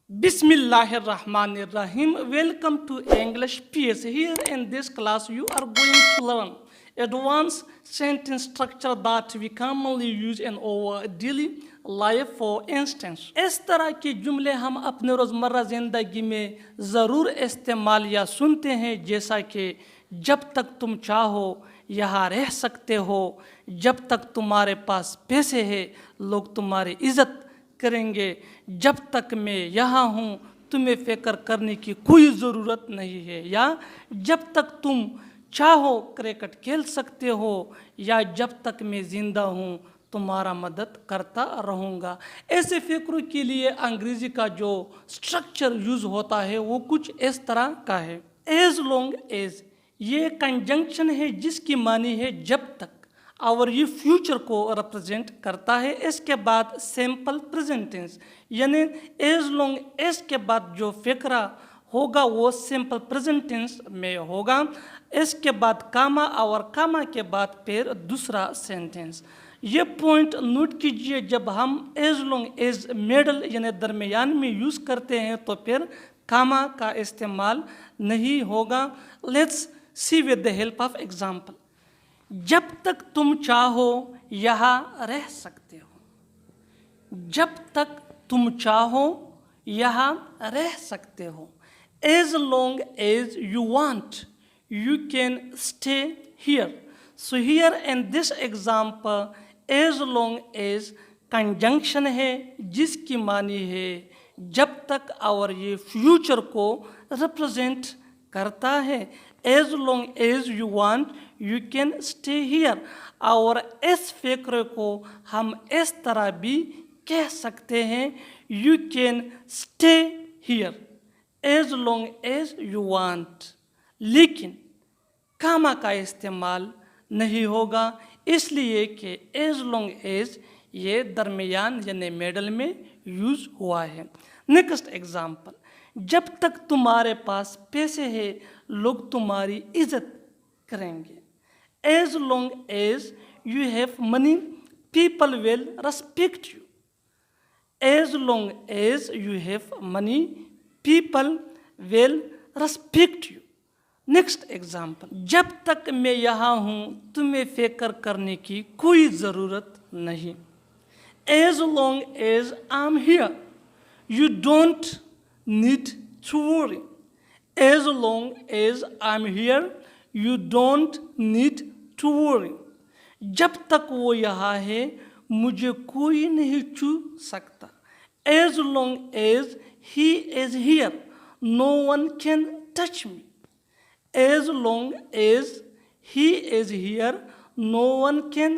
Bismillahirrahmanirrahim. Welcome to English PS. Here in this class you are going to learn advanced sentence structure that we commonly use in our daily life. For instance, اس طرح کے جملے ہم اپنے روزمرہ زندگی میں ضرور استعمال یا سنتے ہیں، جیسا کہ جب تک تم چاہو یہاں رہ سکتے ہو، جب تک تمہارے پاس پیسے ہیں لوگ تمہاری عزت کریں گے، جب تک میں یہاں ہوں تمہیں فکر کرنے کی کوئی ضرورت نہیں ہے، یا جب تک تم چاہو کرکٹ کھیل سکتے ہو، یا جب تک میں زندہ ہوں تمہارا مدد کرتا رہوں گا۔ ایسے فکروں کے لیے انگریزی کا جو سٹرکچر یوز ہوتا ہے وہ کچھ اس طرح کا ہے۔ ایز لانگ ایز یہ کنجنکشن ہے جس کی معنی ہے جب تک، اور یہ فیوچر کو ریپرزینٹ کرتا ہے۔ اس کے بعد سمپل پریزنٹ ٹینس، یعنی ایز لانگ ایز کے بعد جو فقرہ ہوگا وہ سمپل پریزنٹ ٹینس میں ہوگا۔ اس کے بعد کاما، اور کاما کے بعد پھر دوسرا سینٹینس۔ یہ پوائنٹ نوٹ کیجئے، جب ہم ایز لانگ ایز میڈل یعنی درمیان میں یوز کرتے ہیں تو پھر کاما کا استعمال نہیں ہوگا۔ Let's see with the help of example. جب تک تم چاہو یہاں رہ سکتے ہو، جب تک تم چاہو یہاں رہ سکتے ہو۔ As long as you want you can stay here. So here in this example as long as conjunction ہے جس کی معنی ہے جب تک، اور یہ فیوچر کو ریپرزینٹ کرتا ہے۔ As long as you want you can stay hair, اور اس فقرے کو ہم اس طرح بھی کہہ سکتے ہیں، you can stay hair as long as you want, لیکن کاما کا استعمال نہیں ہوگا، اس لیے کہ ایز لانگ ایز یہ درمیان یعنی میڈل میں یوز ہوا ہے۔ نیکسٹ ایگزامپل، جب تک تمہارے پاس پیسے ہیں لوگ تمہاری عزت کریں گے۔ As long as you have money people will respect you. As long as you have money people will respect you. Next example, جب تک میں یہاں ہوں تمہیں فکر کرنے کی کوئی ضرورت نہیں۔ As long as I am here you don't need to worry. As long as I'm here, you don't need to worry. جب تک وہ یہاں ہے مجھے کوئی نہیں چھو سکتا۔ As long as he is here, no one can touch me. As long as he is here, no one can